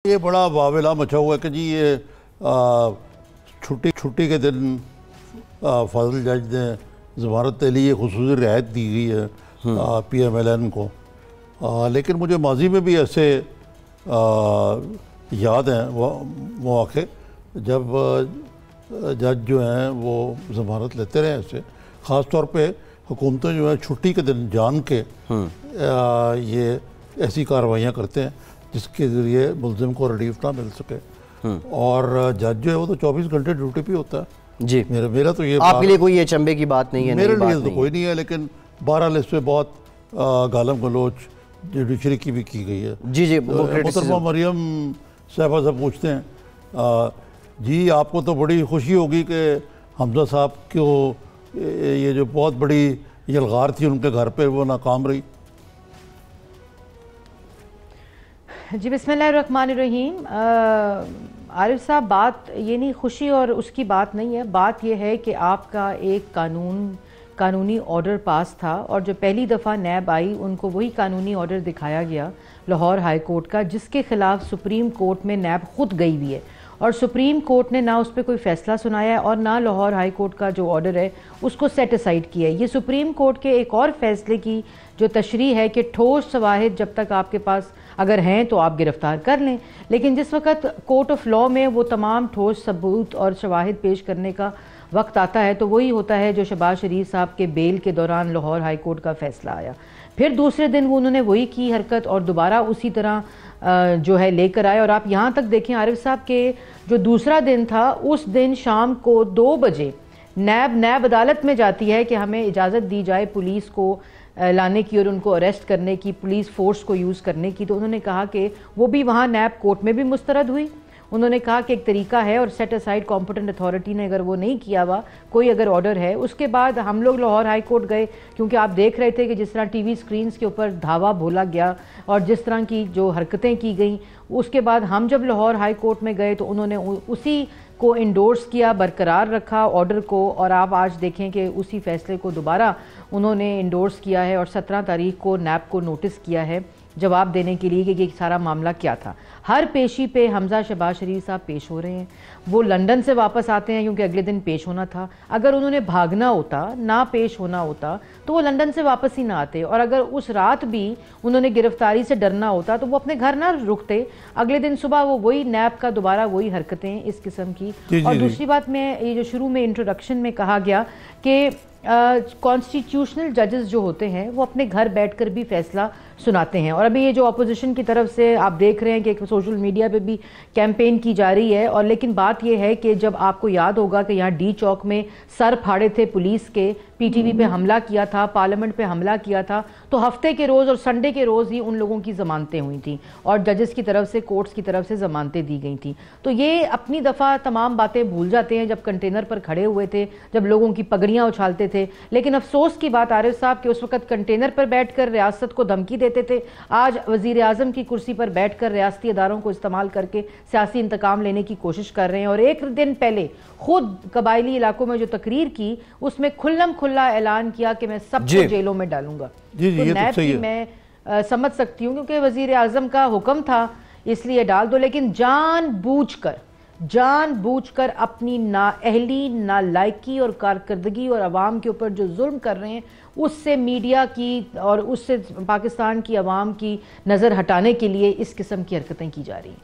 یہ بڑا واویلا مچا ہوا ہے کہ جی یہ چھٹی کے دن فاضل جج نے ضمانت کے لیے خصوصی رعایت دی گئی ہے پی ایم ایل این کو، لیکن مجھے ماضی میں بھی ایسے یاد ہیں مواقع جب جج جو ہیں وہ ضمانت لیتے رہے ایسے، خاص طور پہ حکومتیں جو ہیں چھٹی کے دن جان کے یہ ایسی کارروائیاں کرتے ہیں جس کے ذریعے ملزم کو ریلیف نہ مل سکے، اور جج جو ہے وہ تو 24 گھنٹے ڈیوٹی پہ ہوتا ہے۔ جی میرا تو یہ آپ کے لیے کوئی یہ چنبے کی بات نہیں ہے؟ میرے لیے تو کوئی نہیں ہے، لیکن بہرحال اس پہ بہت گالم گلوچ جوڈیشری کی بھی کی گئی ہے۔ جی محترمہ مریم صاحبہ سے پوچھتے ہیں، جی آپ کو تو بڑی خوشی ہوگی کہ حمزہ صاحب کو یہ جو بہت بڑی یلغار تھی ان کے گھر پہ وہ ناکام رہی۔ جی بسم اللہ الرحمن الرحیم۔ عارف صاحب، بات یہ نہیں، خوشی اور اس کی بات نہیں ہے، بات یہ ہے کہ آپ کا ایک قانونی آرڈر پاس تھا، اور جو پہلی دفعہ نیب آئی ان کو وہی قانونی آرڈر دکھایا گیا لاہور ہائی کورٹ کا، جس کے خلاف سپریم کورٹ میں نیب خود گئی ہوئی ہے، اور سپریم کورٹ نے نہ اس پہ کوئی فیصلہ سنایا ہے اور نہ لاہور ہائی کورٹ کا جو آرڈر ہے اس کو سیٹ اسائیڈ کیا ہے۔ یہ سپریم کورٹ کے ایک اور فیصلے کی جو تشریح ہے کہ ٹھوس شواہد جب تک آپ کے پاس اگر ہیں تو آپ گرفتار کر لیں، لیکن جس وقت کورٹ آف لاء میں وہ تمام ٹھوس ثبوت اور شواہد پیش کرنے کا وقت آتا ہے تو وہی ہوتا ہے جو شہباز شریف صاحب کے بیل کے دوران لاہور ہائی کورٹ کا فیصلہ آیا۔ پھر دوسرے دن انہوں نے وہی کی حرکت اور دوبارہ اسی طرح جو ہے لے کر آئے، اور آپ یہاں تک دیکھیں عارف صاحب کہ جو دوسرا دن تھا اس دن شام کو 2 بجے نیب عدالت میں جاتی ہے کہ ہمیں اجازت دی جائے پولیس کو لانے کی اور ان کو اریسٹ کرنے کی، پولیس فورس کو یوز کرنے کی، تو انہوں نے کہا کہ وہ بھی وہاں نیب کورٹ میں بھی مسترد ہوئی۔ انہوں نے کہا کہ ایک طریقہ ہے اور سیٹ اسائیڈ کمپیٹنٹ اتھارٹی نے اگر وہ نہیں کیا ہوا کوئی اگر آرڈر ہے۔ اس کے بعد ہم لوگ لاہور ہائی کورٹ گئے، کیونکہ آپ دیکھ رہے تھے کہ جس طرح ٹی وی سکرینز کے اوپر دھاوا بولا گیا اور جس طرح کی جو حرکتیں کی گئیں، اس کے بعد ہم جب لاہور ہائی کورٹ میں گئے تو انہوں نے اسی کو انڈورس کیا، برقرار رکھا آرڈر کو، اور آپ آج دیکھیں کہ اسی فیصلے کو دوبارہ انہوں نے انڈورس کیا ہے اور 17 تاریخ کو نیب کو نوٹس کیا ہے جواب دینے کے لیے کہ یہ سارا معاملہ کیا تھا۔ ہر پیشی پہ حمزہ شہباز شریف صاحب پیش ہو رہے ہیں، وہ لندن سے واپس آتے ہیں کیونکہ اگلے دن پیش ہونا تھا۔ اگر انہوں نے بھاگنا ہوتا، نہ پیش ہونا ہوتا تو وہ لندن سے واپس ہی نہ آتے، اور اگر اس رات بھی انہوں نے گرفتاری سے ڈرنا ہوتا تو وہ اپنے گھر نہ رکتے، اگلے دن صبح وہ وہی نیب کا دوبارہ وہی حرکتیں اس قسم کی۔ اور دوسری بات میں یہ جو شروع میں انٹروڈکشن میں کہا گیا کہ کانسٹیٹیوشنل ججز جو ہوتے ہیں وہ اپنے گھر بیٹھ کر بھی فیصلہ سناتے ہیں، اور ابھی یہ جو اپوزیشن کی طرف سے آپ دیکھ رہے ہیں کہ سوشل میڈیا پہ بھی کیمپین کی جا رہی ہے، اور لیکن بات یہ ہے کہ جب آپ کو یاد ہوگا کہ یہاں ڈی چوک میں سر پھاڑے تھے پولیس کے، پی ٹی وی پہ حملہ کیا تھا، پارلیمنٹ پہ حملہ کیا تھا، تو ہفتے کے روز اور سنڈے کے روز ہی ان لوگوں کی ضمانتیں ہوئی تھیں اور ججز کی طرف سے، کورٹس کی طرف سے ضمانتیں دی گئی تھیں۔ تو یہ اپنی دفعہ تمام باتیں بھول جاتے ہیں جب کنٹینر پر کھڑے ہوئے تھے، جب لوگوں کی پگڑیاں اچھالتے تھے، لیکن افسوس کی بات عارف صاحب کہ اس وقت کنٹینر پر بیٹھ کر ریاست کو دھمکی دیتے تھے، آج وزیر اعظم کی کرسی پر بیٹھ کر ریاستی اداروں کو استعمال کر کے سیاسی انتقام لینے کی کوشش کر رہے ہیں، اور ایک دن پہلے خود قبائلی علاقوں میں جو تقریر کی اس میں کھلم کھلا اعلان کیا کہ میں سب کو جیلوں میں ڈالوں گا۔ تو نیب کی میں سمجھ سکتی ہوں کیونکہ وزیر اعظم کا حکم تھا اس لیے ڈال دو، لیکن جان بوجھ کر اپنی نااہلی، نالائکی اور کارکردگی اور عوام کے اوپر جو ظلم کر رہے ہیں اس سے میڈیا کی اور اس سے پاکستان کی عوام کی نظر ہٹانے کے لیے اس قسم کی حرکتیں کی جا رہی ہیں۔